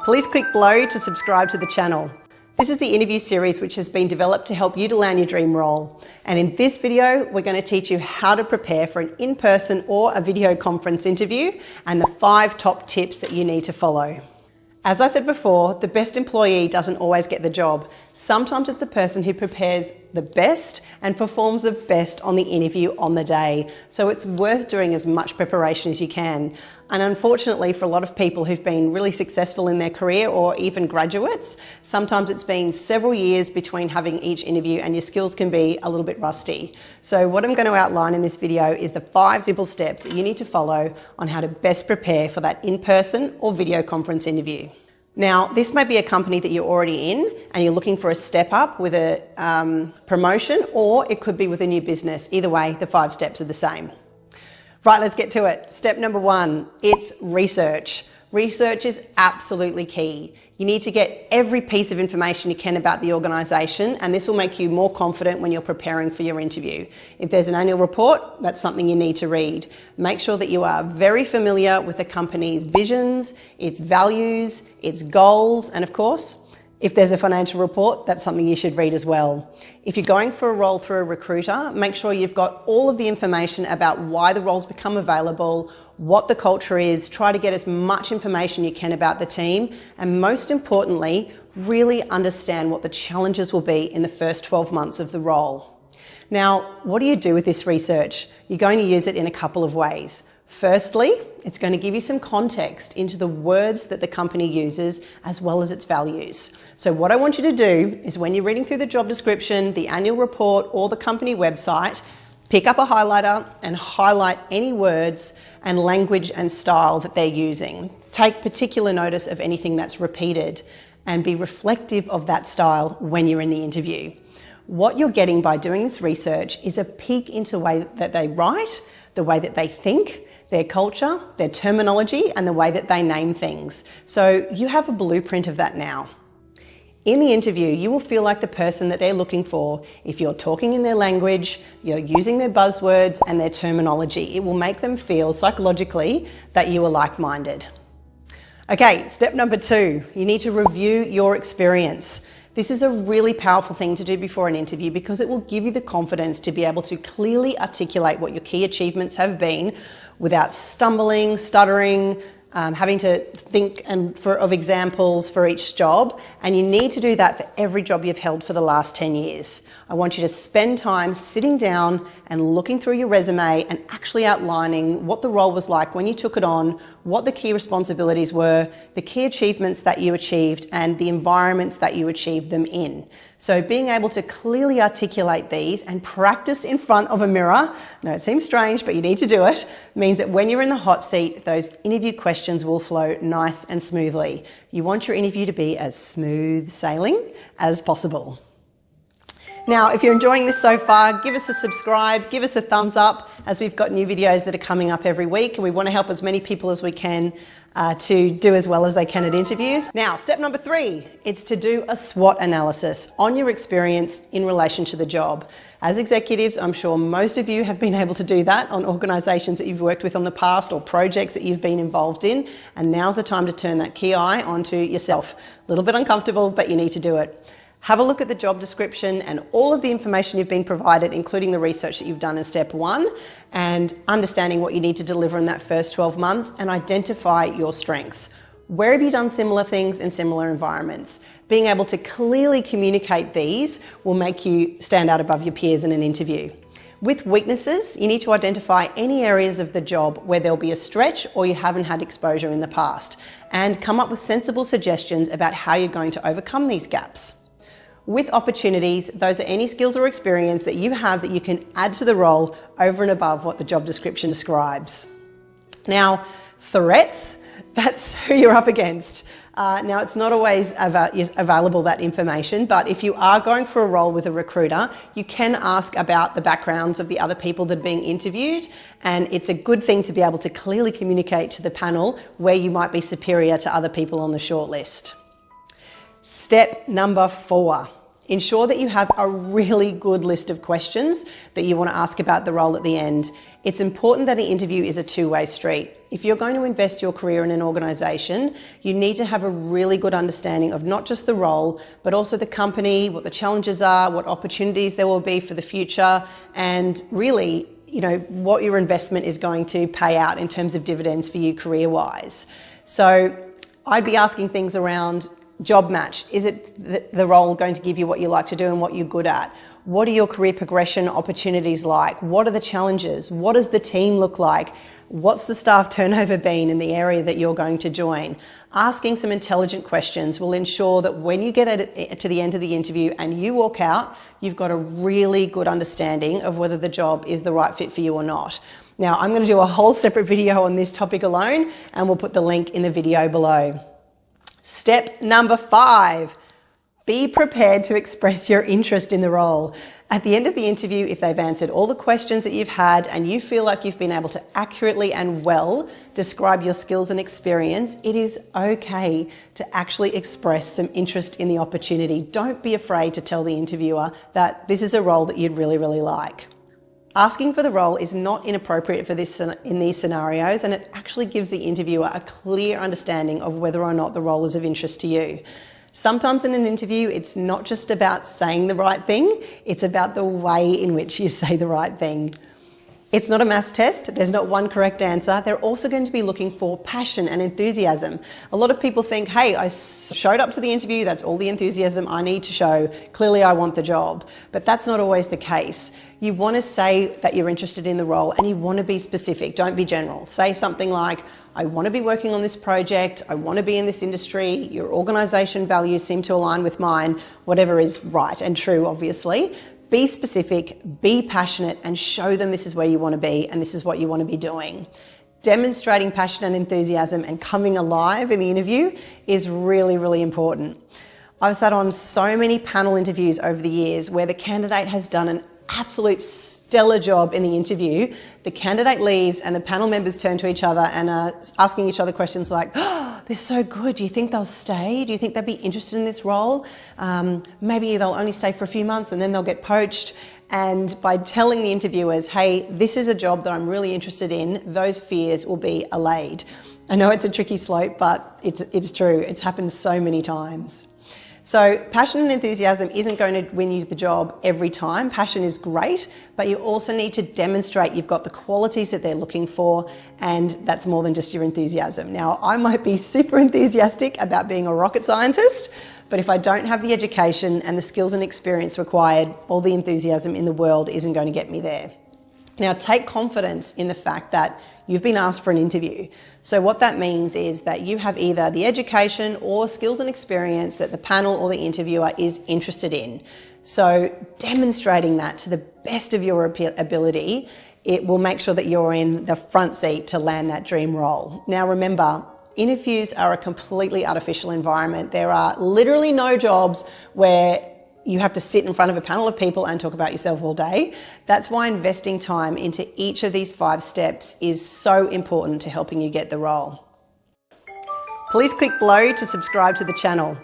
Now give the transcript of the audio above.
Please click below to subscribe to the channel. This is the interview series which has been developed to help you to land your dream role. And in this video, we're going to teach you how to prepare for an in-person or a video conference interview and the 5 top tips that you need to follow. As I said before, the best employee doesn't always get the job. Sometimes it's the person who prepares the best and performs the best on the interview on the day. So it's worth doing as much preparation as you can. And unfortunately, for a lot of people who've been really successful in their career or even graduates, sometimes it's been several years between having each interview and your skills can be a little bit rusty. So what I'm going to outline in this video is the 5 simple steps that you need to follow on how to best prepare for that in-person or video conference interview. Now, this may be a company that you're already in and you're looking for a step up with a promotion, or it could be with a new business. Either way, the 5 steps are the same. Right, let's get to it. Step number 1, it's research. Research is absolutely key. You need to get every piece of information you can about the organisation, and this will make you more confident when you're preparing for your interview. If there's an annual report, that's something you need to read. Make sure that you are very familiar with the company's visions, its values, its goals, and of course, if there's a financial report, that's something you should read as well. If you're going for a role through a recruiter, make sure you've got all of the information about why the roles become available, what the culture is, try to get as much information you can about the team, and most importantly, really understand what the challenges will be in the first 12 months of the role. Now, what do you do with this research? You're going to use it in a couple of ways. Firstly, it's going to give you some context into the words that the company uses as well as its values. So what I want you to do is when you're reading through the job description, the annual report, or the company website, pick up a highlighter and highlight any words and language and style that they're using. Take particular notice of anything that's repeated and be reflective of that style when you're in the interview. What you're getting by doing this research is a peek into the way that they write, the way that they think, their culture, their terminology, and the way that they name things. So you have a blueprint of that now. In the interview, you will feel like the person that they're looking for if you're talking in their language, you're using their buzzwords and their terminology. It will make them feel psychologically that you are like-minded. Okay, step number 2, you need to review your experience. This is a really powerful thing to do before an interview because it will give you the confidence to be able to clearly articulate what your key achievements have been without stumbling, stuttering, having to think of examples for each job, and you need to do that for every job you've held for the last 10 years. I want you to spend time sitting down and looking through your resume and actually outlining what the role was like when you took it on, what the key responsibilities were, the key achievements that you achieved, and the environments that you achieved them in. So being able to clearly articulate these and practice in front of a mirror, no, it seems strange, but you need to do it, means that when you're in the hot seat, those interview questions will flow nice and smoothly. You want your interview to be as smooth sailing as possible. Now, if you're enjoying this so far, give us a subscribe, give us a thumbs up, as we've got new videos that are coming up every week, and we want to help as many people as we can to do as well as they can at interviews. Now, step number 3, it's to do a SWOT analysis on your experience in relation to the job. As executives, I'm sure most of you have been able to do that on organisations that you've worked with in the past or projects that you've been involved in, and now's the time to turn that key eye onto yourself. A little bit uncomfortable, but you need to do it. Have a look at the job description and all of the information you've been provided, including the research that you've done in step 1, and understanding what you need to deliver in that first 12 months, and identify your strengths. Where have you done similar things in similar environments? Being able to clearly communicate these will make you stand out above your peers in an interview. With weaknesses, you need to identify any areas of the job where there'll be a stretch or you haven't had exposure in the past, and come up with sensible suggestions about how you're going to overcome these gaps. With opportunities, those are any skills or experience that you have that you can add to the role over and above what the job description describes. Now, threats, that's who you're up against. Now, it's not always available, that information, but if you are going for a role with a recruiter, you can ask about the backgrounds of the other people that are being interviewed, and it's a good thing to be able to clearly communicate to the panel where you might be superior to other people on the shortlist. Step number 4. Ensure that you have a really good list of questions that you want to ask about the role at the end. It's important that the interview is a two-way street. If you're going to invest your career in an organisation, you need to have a really good understanding of not just the role, but also the company, what the challenges are, what opportunities there will be for the future, and really, what your investment is going to pay out in terms of dividends for you career-wise. So I'd be asking things around job match. Is it the role going to give you what you like to do and what you're good at? What are your career progression opportunities like? What are the challenges? What does the team look like? What's the staff turnover been in the area that you're going to join? Asking some intelligent questions will ensure that when you get to the end of the interview and you walk out, you've got a really good understanding of whether the job is the right fit for you or not. Now, I'm going to do a whole separate video on this topic alone, and we'll put the link in the video below. Step number 5, be prepared to express your interest in the role. At the end of the interview, if they've answered all the questions that you've had and you feel like you've been able to accurately and well describe your skills and experience, it is okay to actually express some interest in the opportunity. Don't be afraid to tell the interviewer that this is a role that you'd really, really like. Asking for the role is not inappropriate for this in these scenarios, and it actually gives the interviewer a clear understanding of whether or not the role is of interest to you. Sometimes in an interview, it's not just about saying the right thing, it's about the way in which you say the right thing. It's not a maths test, there's not one correct answer. They're also going to be looking for passion and enthusiasm. A lot of people think, hey, I showed up to the interview, that's all the enthusiasm I need to show, clearly I want the job. But that's not always the case. You want to say that you're interested in the role and you want to be specific, don't be general. Say something like, I want to be working on this project, I want to be in this industry, your organisation values seem to align with mine, whatever is right and true, obviously. Be specific, be passionate, and show them this is where you want to be and this is what you want to be doing. Demonstrating passion and enthusiasm and coming alive in the interview is really, really important. I've sat on so many panel interviews over the years where the candidate has done an absolute stellar job in the interview. The candidate leaves and the panel members turn to each other and are asking each other questions like, oh, they're so good. Do you think they'll stay? Do you think they'd be interested in this role? Maybe they'll only stay for a few months and then they'll get poached. And by telling the interviewers, hey, this is a job that I'm really interested in, those fears will be allayed. I know it's a tricky slope, but it's true. It's happened so many times. So passion and enthusiasm isn't going to win you the job every time. Passion is great, but you also need to demonstrate you've got the qualities that they're looking for, and that's more than just your enthusiasm. Now, I might be super enthusiastic about being a rocket scientist, but if I don't have the education and the skills and experience required, all the enthusiasm in the world isn't going to get me there. Now, take confidence in the fact that you've been asked for an interview. So what that means is that you have either the education or skills and experience that the panel or the interviewer is interested in. So demonstrating that to the best of your ability, it will make sure that you're in the front seat to land that dream role. Now remember, interviews are a completely artificial environment. There are literally no jobs where you have to sit in front of a panel of people and talk about yourself all day. That's why investing time into each of these 5 steps is so important to helping you get the role. Please click below to subscribe to the channel.